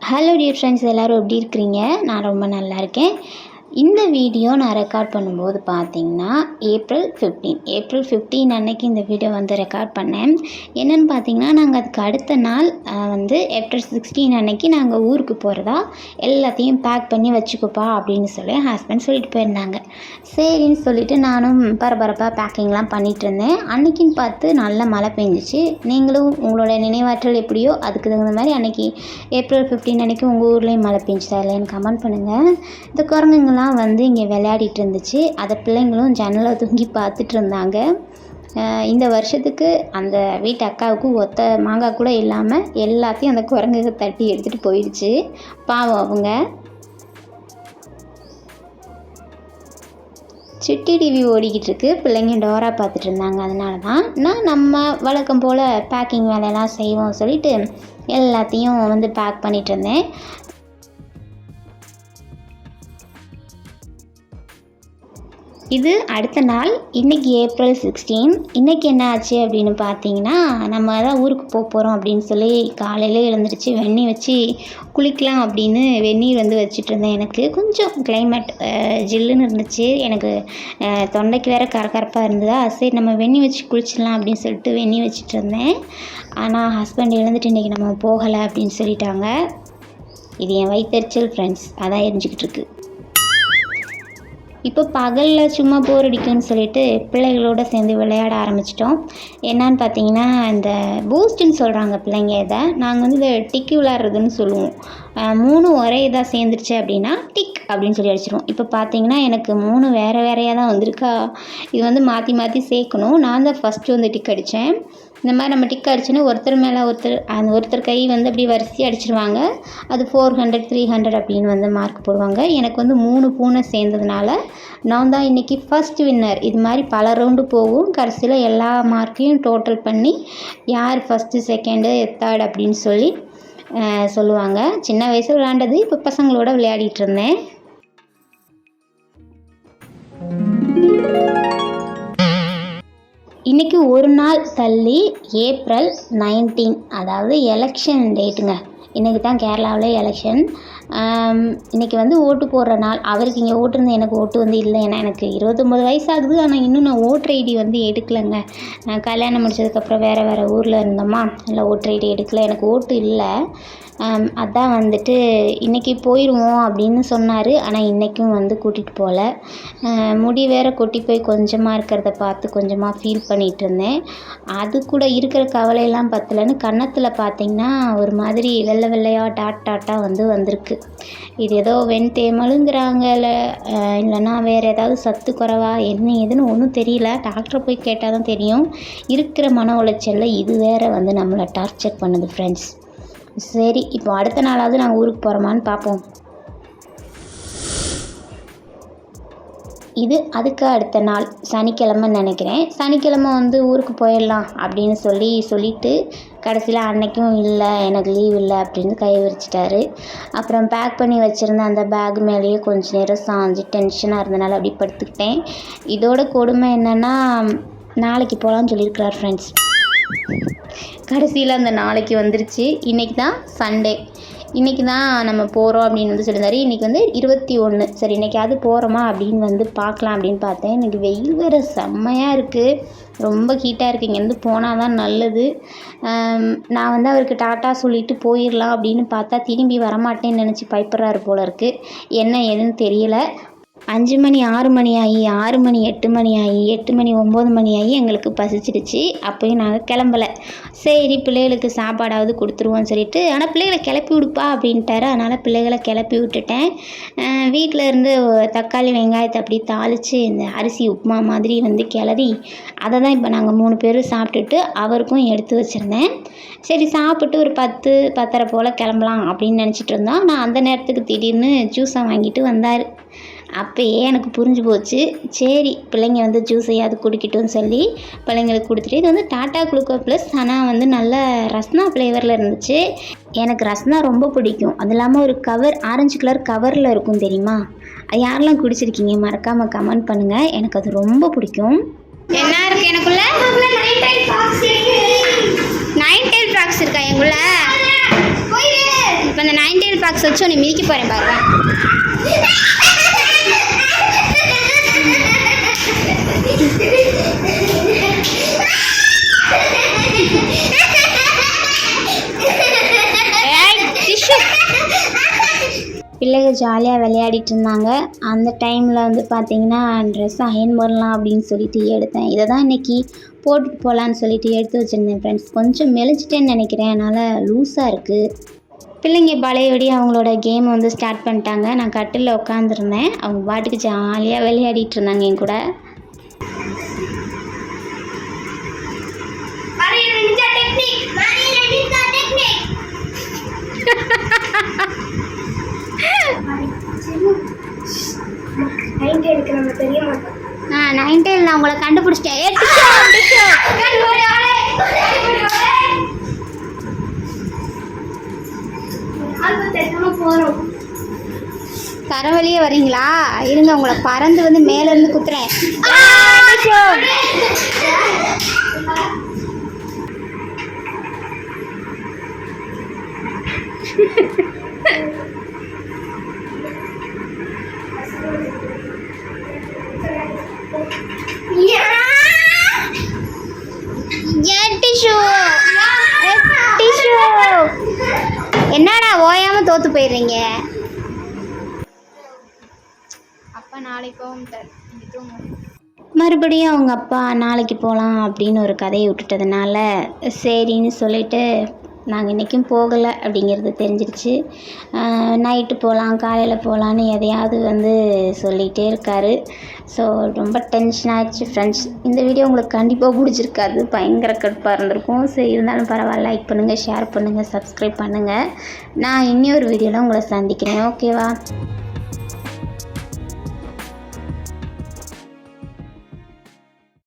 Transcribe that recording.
Hello dear friends, எல்லோரும் எப்படி இருக்கிறீங்க? நான் ரொம்ப நல்லா இருக்கேன். இந்த வீடியோ நான் ரெக்கார்ட் பண்ணும்போது பார்த்தீங்கன்னா ஏப்ரல் 15 அன்னைக்கு இந்த வீடியோ வந்து ரெக்கார்ட் பண்ணேன். என்னென்னு பார்த்தீங்கன்னா, நாங்கள் அதுக்கு அடுத்த நாள் வந்து ஏப்ரல் 16 அன்னைக்கு நாங்கள் ஊருக்கு போகிறதா எல்லாத்தையும் பேக் பண்ணி வச்சுக்கோப்பா அப்படின்னு சொல்லி ஹஸ்பண்ட் சொல்லிட்டு போயிருந்தாங்க. சரின்னு சொல்லிவிட்டு நானும் பரபரப்பாக பேக்கிங்லாம் பண்ணிகிட்டு இருந்தேன். அன்றைக்கின்னு பார்த்து நல்ல மழை பெஞ்சிச்சு. நீங்களும் உங்களோட நினைவாற்றல் எப்படியோ அதுக்கு தகுந்த மாதிரி அன்றைக்கி ஏப்ரல் 15 அன்றைக்கி உங்கள் ஊர்லேயும் மழை பெஞ்சிட்டா இல்லைன்னு கமெண்ட் பண்ணுங்கள். இந்த குரங்குங்கெல்லாம் வந்து இங்கே விளையாடிட்டு இருந்துச்சு. அதை பிள்ளைங்களும் ஜன்னலை தூங்கி பார்த்துட்டு இருந்தாங்க. இந்த வருஷத்துக்கு அந்த வீட்டு அக்காவுக்கு ஒத்த மாங்காய் கூட இல்லாமல் எல்லாத்தையும் அந்த குரங்குக தட்டி எடுத்துகிட்டு போயிடுச்சு. பாவம் அவங்க. சுட்டி டிவி ஓடிக்கிட்டு இருக்கு. பிள்ளைங்க டோரா பார்த்துட்டு இருந்தாங்க. அதனால தான் நம்ம வழக்கம் போல் பேக்கிங் வேலையெல்லாம் செய்வோம் சொல்லிட்டு எல்லாத்தையும் வந்து பேக் பண்ணிகிட்டு இருந்தேன். இது அடுத்த நாள். இன்றைக்கி ஏப்ரல் 16. இன்றைக்கி என்ன ஆச்சு அப்படின்னு பார்த்தீங்கன்னா, நம்ம தான் ஊருக்கு போகிறோம் அப்படின்னு சொல்லி காலையில் எழுந்திரிச்சு வெந்நீர் வச்சு குளிக்கலாம் அப்படின்னு வெந்நீர் வந்து வச்சுட்டு இருந்தேன். எனக்கு கொஞ்சம் கிளைமேட் ஜில்லுன்னு இருந்துச்சு. எனக்கு தொண்டைக்கு வேறு கரகரப்பாக இருந்ததா, சரி நம்ம வெந்நீர் வச்சு குளிச்சிடலாம் அப்படின்னு சொல்லிட்டு வெந்நீர் வச்சுட்டு இருந்தேன். ஆனால் ஹஸ்பண்ட் எழுந்துட்டு இன்றைக்கி நம்ம போகலை அப்படின்னு சொல்லிட்டாங்க. இது என் வயிற்றெரிச்சல் ஃப்ரெண்ட்ஸ், அதான் எரிஞ்சிக்கிட்டு இருக்கு. இப்போ பகலில் சும்மா போர் அடிக்கும்னு சொல்லிட்டு பிள்ளைகளோடு சேர்ந்து விளையாட ஆரம்பிச்சிட்டோம். என்னான்னு பார்த்தீங்கன்னா, இந்த பூஸ்ட்டுன்னு சொல்கிறாங்க பிள்ளைங்க. இதை நாங்கள் வந்து இந்த டிக்கி விளையாடுறதுன்னு சொல்லுவோம். 3 ஒரே இதாக சேர்ந்துருச்சு அப்படின்னா டிக் அப்படின்னு சொல்லி அடிச்சிடுவோம். இப்போ பார்த்தீங்கன்னா எனக்கு 3 வேறு வேறையாக தான் வந்திருக்கா. இது வந்து மாற்றி மாற்றி சேர்க்கணும். நான் தான் ஃபஸ்ட்டு வந்து டிக் அடித்தேன். இந்த மாதிரி நம்ம டிக் அடிச்சோன்னா ஒருத்தர் மேலே ஒருத்தர் கை வந்து அப்படி வரிசையாக அடிச்சிடுவாங்க. அது 400 300 அப்படின்னு வந்து மார்க் போடுவாங்க. எனக்கு வந்து 3 பூனை சேர்ந்ததுனால நான் தான் இன்றைக்கி ஃபஸ்ட் வின்னர். இது மாதிரி பல ரவுண்டு போகும். கடைசியில் எல்லா மார்க்கையும் டோட்டல் பண்ணி யார் ஃபஸ்ட்டு செகண்டு தேர்ட் அப்படின்னு சொல்லி சொல்லுவாங்க. சின்ன வயசில் விளையாண்டது, இப்போ பசங்களோட விளையாடிட்டு இருந்தேன். இன்றைக்கி ஒரு நாள் தள்ளி ஏப்ரல் 19, அதாவது எலெக்ஷன் டேட்டுங்க. இன்றைக்கி தான் கேரளாவில் எலெக்ஷன். இன்றைக்கி வந்து ஓட்டு போடுற நாள். அவருக்கு இங்கே ஓட்டு இருந்து எனக்கு ஓட்டு வந்து இல்லை. ஏன்னா எனக்கு 29 வயசு ஆகுது. ஆனால் இன்னும் நான் ஓட்டர் ஐடி வந்து எடுக்கலைங்க. கல்யாணம் முடிச்சதுக்கப்புறம் வேறு ஊரில் இருந்தோமா, இல்லை ஓட்டர் ஐடி எடுக்கலை. எனக்கு ஓட்டு இல்லை. அதான் வந்துட்டு இன்றைக்கி போயிடுவோம் அப்படின்னு சொன்னார். ஆனால் இன்றைக்கும் வந்து கூட்டிகிட்டு போகல. முடி வேறு கொட்டி போய் கொஞ்சமாக இருக்கிறத பார்த்து கொஞ்சமாக ஃபீல் பண்ணிகிட்டு இருந்தேன். அது கூட இருக்கிற கவலையெல்லாம் பத்தலைன்னு கன்னத்தில் பார்த்திங்கன்னா ஒரு மாதிரி வெள்ளை வெள்ளையாக டாட்டாக வந்து வந்திருக்கு. இது ஏதோ வெண்தேமலுங்கிறாங்க, இல்லைன்னா வேறு ஏதாவது சத்து குறைவா என்ன ஏதுன்னு ஒன்றும் தெரியல. டாக்டரை போய் கேட்டால் தான் தெரியும். இருக்கிற மன உளைச்சலில் இது வேறு வந்து நம்மளை டார்ச்சர் பண்ணுது ஃப்ரெண்ட்ஸ். சரி, இப்போ அடுத்த நாளாவது நாங்கள் ஊருக்கு போகிறோமான்னு பார்ப்போம். இது அதுக்கு அடுத்த நாள் சனிக்கிழமைன்னு நினைக்கிறேன். சனிக்கிழமை வந்து ஊருக்கு போயிடலாம் அப்படின்னு சொல்லிட்டு கடைசியில் அன்னைக்கும் இல்லை, எனக்கு லீவ் இல்லை அப்படின்னு கை விரிச்சிட்டாரு. அப்புறம் பேக் பண்ணி வச்சுருந்த அந்த பேக் மேலேயே கொஞ்சம் நேரம் சாஞ்சு டென்ஷனாக இருந்தனால அப்படி படுத்துக்கிட்டேன். இதோட கொடுமை என்னென்னா, நாளைக்கு போகலான்னு சொல்லியிருக்கிறார் ஃப்ரெண்ட்ஸ். கடைசியில் அந்த நாளைக்கு வந்துருச்சு. இன்றைக்கி தான் சண்டே. இன்றைக்கி தான் நம்ம போகிறோம் அப்படின்னு வந்து சொல்லியிருந்தாரு. இன்றைக்கி வந்து 21. சரி, இன்றைக்காவது போகிறோமா அப்படின்னு வந்து பார்க்கலாம் அப்படின்னு பார்த்தேன். இன்றைக்கி வெயில் வேறு செம்மையாக இருக்குது. ரொம்ப ஹீட்டாக இருக்குது. இங்கேருந்து போனால் தான் நல்லது. நான் வந்து அவருக்கு டாட்டா சொல்லிவிட்டு போயிடலாம் அப்படின்னு பார்த்தா திரும்பி வரமாட்டேன்னு நினச்சி பயப்படுறாரு போல இருக்குது. என்ன ஏதுன்னு தெரியல. 5 மணி 6 மணி ஆகி, 6 மணி 8 மணி ஆகி, 8 மணி 9 மணி ஆகி எங்களுக்கு பசிச்சிடுச்சு. அப்போயும் நாங்கள் கிளம்பலை. சரி, பிள்ளைகளுக்கு சாப்பாடாவது கொடுத்துருவோன்னு சொல்லிட்டு, ஆனால் பிள்ளைகளை கிளப்பி விடுப்பா அப்படின்ட்டாரு. அதனால் பிள்ளைகளை கிளப்பி விட்டுட்டேன். வீட்டில் இருந்து தக்காளி வெங்காயத்தை அப்படி தாளித்து இந்த அரிசி உப்புமா மாதிரி வந்து கிளறி அதை தான் இப்போ நாங்கள் 3 பேரும் சாப்பிட்டுட்டு அவருக்கும் எடுத்து வச்சுருந்தேன். சரி, சாப்பிட்டு ஒரு 10 10:30 போல் கிளம்பலாம் அப்படின்னு நினச்சிட்டு இருந்தோம். ஆனால் அந்த நேரத்துக்கு திடீர்னு ஜூஸை வாங்கிட்டு வந்தார். அப்போயே எனக்கு புரிஞ்சு போச்சு. சரி, பிள்ளைங்க வந்து ஜூஸையாவது குடிக்கட்டும்னு சொல்லி பிள்ளைங்களுக்கு கொடுத்துட்டு, இது வந்து டாட்டா குளுக்கோ ப்ளஸ். ஆனால் வந்து நல்ல ரஸ்னா ஃப்ளேவரில் இருந்துச்சு. எனக்கு ரஸ்னா ரொம்ப பிடிக்கும். அது இல்லாமல் ஒரு கவர், ஆரஞ்சு கலர் கவரில் இருக்கும் தெரியுமா? அது யாரெல்லாம் குடிச்சிருக்கீங்க மறக்காமல் கமெண்ட் பண்ணுங்கள். எனக்கு அது ரொம்ப பிடிக்கும். என்ன இருக்குது எனக்குள்ள? 9 tail frogs இருக்கா எங்குள்ள? இப்போ அந்த 9 tail fox வச்சு உன்னை மிதிக்க போகிறேன் பாருங்க. பிள்ளைகள் ஜாலியாக விளையாடிட்டு இருந்தாங்க. அந்த டைமில் வந்து பார்த்திங்கன்னா ட்ரெஸ் அயன் பண்ணலாம் அப்படின்னு சொல்லிட்டு எடுத்தேன். இதை தான் இன்றைக்கி போட்டுட்டு போகலான்னு சொல்லிட்டு எடுத்து வச்சுருந்தேன் ஃப்ரெண்ட்ஸ். கொஞ்சம் மெலிச்சிட்டேன்னு நினைக்கிறேன், அதனால் லூஸாக இருக்குது. பிள்ளைங்க பழையபடி அவங்களோட கேம் வந்து ஸ்டார்ட் பண்ணிட்டாங்க. நான் கட்டிலில் உட்காந்துருந்தேன், அவங்க பாட்டுக்கு ஜாலியாக விளையாடிட்டு இருந்தாங்க என் கூட. நைன் டெயில் நான் உங்களை கண்டுபிடிச்சிட்டேன். தரவழியே வரீங்களா? இருங்க, உங்களை பறந்து வந்து மேலேருந்து குத்துறேன். என்னடா ஓயாம தோத்து போயிடுறீங்க. அப்பா நாளைக்கு போகும், மறுபடியும் அவங்க அப்பா நாளைக்கு போகலாம் அப்படின்னு ஒரு கதையை விட்டுட்டதுனால சரின்னு சொல்லிட்டு நாங்கள் இன்றைக்கும் போகலை அப்படிங்கிறது தெரிஞ்சிருச்சு. நைட்டு போகலாம், காலையில் போகலான்னு எதையாவது வந்து சொல்லிகிட்டே இருக்கார். ஸோ ரொம்ப டென்ஷன் ஆகிடுச்சு ஃப்ரெண்ட்ஸ். இந்த வீடியோ உங்களுக்கு கண்டிப்பாக பிடிச்சிருக்காது, பயங்கர கடுப்பாக இருந்திருக்கும். சரி, இருந்தாலும் பரவாயில்ல, லைக் பண்ணுங்கள், ஷேர் பண்ணுங்கள், சப்ஸ்கிரைப் பண்ணுங்கள். நான் இன்னொரு வீடியோவில் உங்களை சந்திக்கிறேன். ஓகேவா?